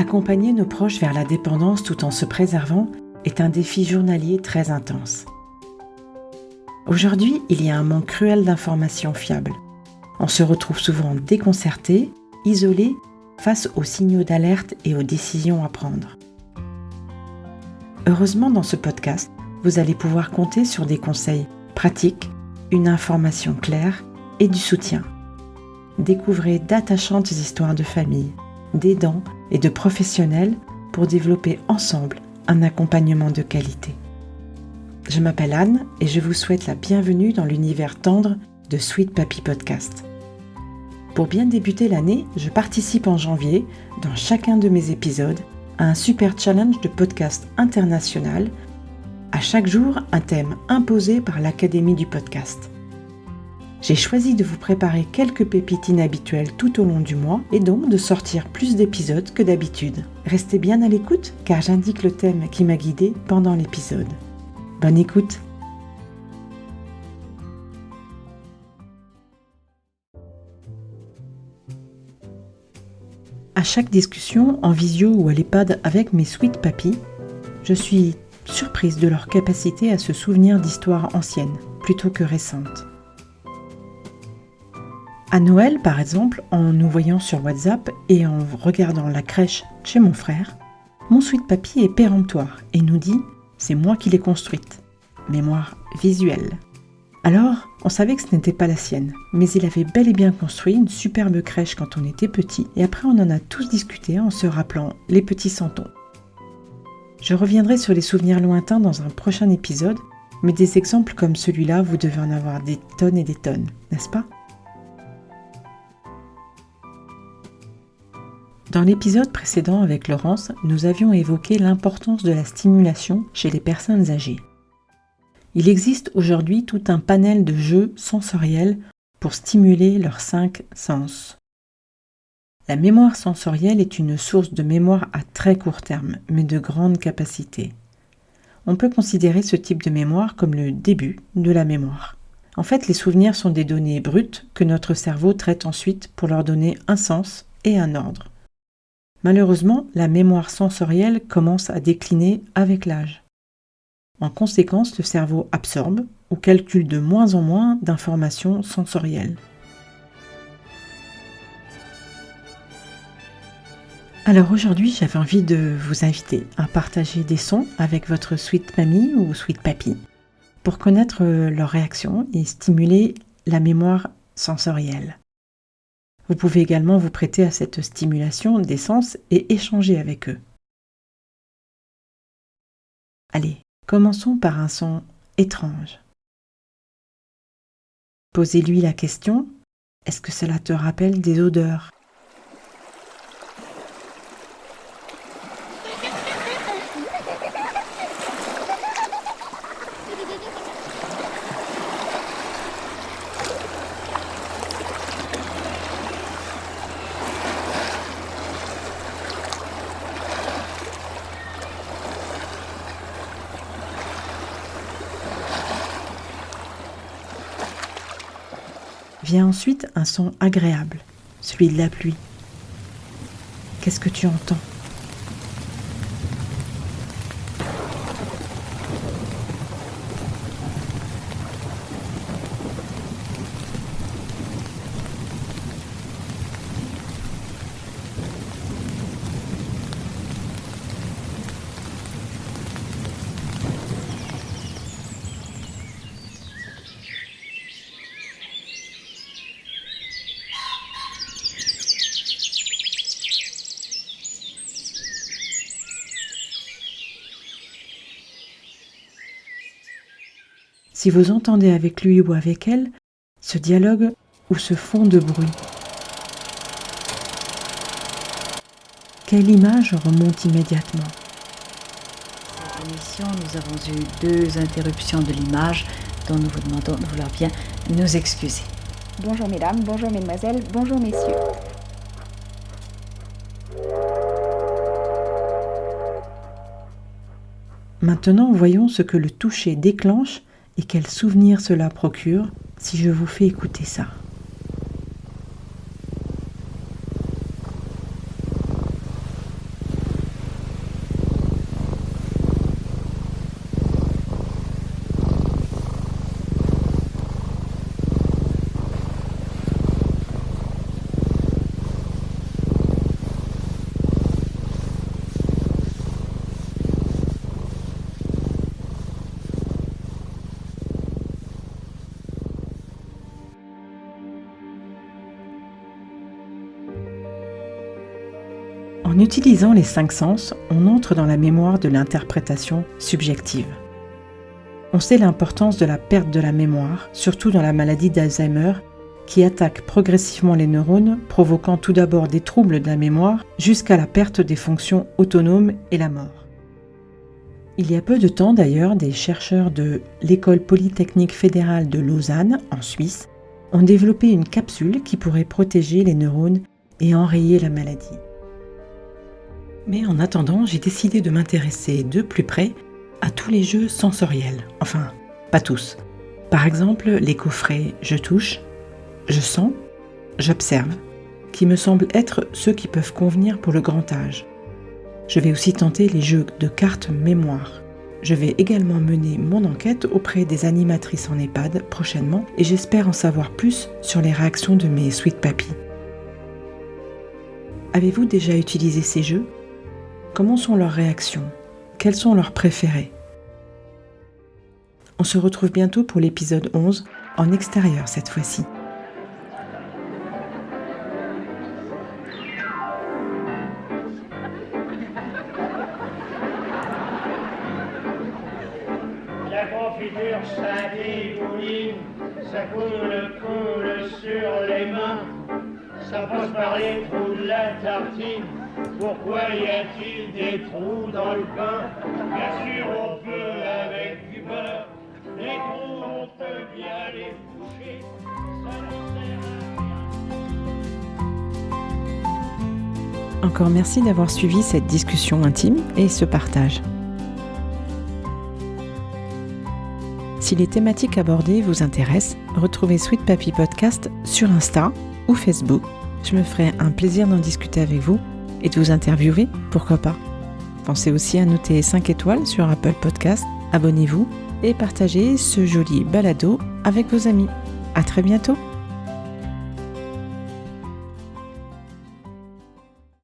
Accompagner nos proches vers la dépendance tout en se préservant est un défi journalier très intense. Aujourd'hui, il y a un manque cruel d'informations fiables. On se retrouve souvent déconcerté, isolé, face aux signaux d'alerte et aux décisions à prendre. Heureusement, dans ce podcast, vous allez pouvoir compter sur des conseils pratiques, une information claire et du soutien. Découvrez d'attachantes histoires de famille, d'aidants et de professionnels pour développer ensemble un accompagnement de qualité. Je m'appelle Anne et je vous souhaite la bienvenue dans l'univers tendre de Sweet Papy Podcast. Pour bien débuter l'année, je participe en janvier, dans chacun de mes épisodes, à un super challenge de podcast international. À chaque jour, un thème imposé par l'Académie du podcast. J'ai choisi de vous préparer quelques pépites inhabituelles tout au long du mois et donc de sortir plus d'épisodes que d'habitude. Restez bien à l'écoute car j'indique le thème qui m'a guidée pendant l'épisode. Bonne écoute! À chaque discussion, en visio ou à l'EHPAD avec mes Sweet Papy, je suis surprise de leur capacité à se souvenir d'histoires anciennes plutôt que récentes. À Noël, par exemple, en nous voyant sur WhatsApp et en regardant la crèche chez mon frère, mon Sweet Papy est péremptoire et nous dit « c'est moi qui l'ai construite ». Mémoire visuelle. Alors, on savait que ce n'était pas la sienne, mais il avait bel et bien construit une superbe crèche quand on était petit et après on en a tous discuté en se rappelant les petits santons. Je reviendrai sur les souvenirs lointains dans un prochain épisode, mais des exemples comme celui-là, vous devez en avoir des tonnes et des tonnes, n'est-ce pas ? Dans l'épisode précédent avec Laurence, nous avions évoqué l'importance de la stimulation chez les personnes âgées. Il existe aujourd'hui tout un panel de jeux sensoriels pour stimuler leurs 5 sens. La mémoire sensorielle est une source de mémoire à très court terme, mais de grande capacité. On peut considérer ce type de mémoire comme le début de la mémoire. En fait, les souvenirs sont des données brutes que notre cerveau traite ensuite pour leur donner un sens et un ordre. Malheureusement, la mémoire sensorielle commence à décliner avec l'âge. En conséquence, le cerveau absorbe ou calcule de moins en moins d'informations sensorielles. Alors aujourd'hui, j'avais envie de vous inviter à partager des sons avec votre Sweet Mamie ou Sweet Papy pour connaître leurs réactions et stimuler la mémoire sensorielle. Vous pouvez également vous prêter à cette stimulation des sens et échanger avec eux. Allez, commençons par un son étrange. Posez-lui la question, est-ce que cela te rappelle des odeurs ? Vient ensuite un son agréable, celui de la pluie. Qu'est-ce que tu entends ? Si vous entendez avec lui ou avec elle ce dialogue ou ce fond de bruit, quelle image remonte immédiatement ? Cette émission, nous avons eu 2 interruptions de l'image dont nous vous demandons de vouloir bien nous excuser. Bonjour mesdames, bonjour mesdemoiselles, bonjour messieurs. Maintenant, voyons ce que le toucher déclenche et quel souvenir cela procure si je vous fais écouter ça. En utilisant les 5 sens, on entre dans la mémoire de l'interprétation subjective. On sait l'importance de la perte de la mémoire, surtout dans la maladie d'Alzheimer, qui attaque progressivement les neurones, provoquant tout d'abord des troubles de la mémoire jusqu'à la perte des fonctions autonomes et la mort. Il y a peu de temps d'ailleurs, des chercheurs de l'École polytechnique fédérale de Lausanne, en Suisse, ont développé une capsule qui pourrait protéger les neurones et enrayer la maladie. Mais en attendant, j'ai décidé de m'intéresser de plus près à tous les jeux sensoriels. Enfin, pas tous. Par exemple, les coffrets « Je touche », « Je sens », « J'observe », qui me semblent être ceux qui peuvent convenir pour le grand âge. Je vais aussi tenter les jeux de cartes mémoire. Je vais également mener mon enquête auprès des animatrices en EHPAD prochainement et j'espère en savoir plus sur les réactions de mes sweet papis. Avez-vous déjà utilisé ces jeux ? Comment sont leurs réactions ? Quels sont leurs préférés ? On se retrouve bientôt pour l'épisode 11, en extérieur cette fois-ci. La confiture scintille bouline, ça coule sur les mains, ça passe par les trous de la tartine. Pourquoi y a-t-il des trous dans le pain? Bien sûr on peut avec du beurre, les trous on peut bien les boucher, ça ne sert à rien. Encore merci d'avoir suivi cette discussion intime et ce partage. Si les thématiques abordées vous intéressent, retrouvez Sweet Papy Podcast sur Insta ou Facebook. Je me ferai un plaisir d'en discuter avec vous et de vous interviewer, pourquoi pas. Pensez aussi à noter 5 étoiles sur Apple Podcast, abonnez-vous et partagez ce joli balado avec vos amis. À très bientôt.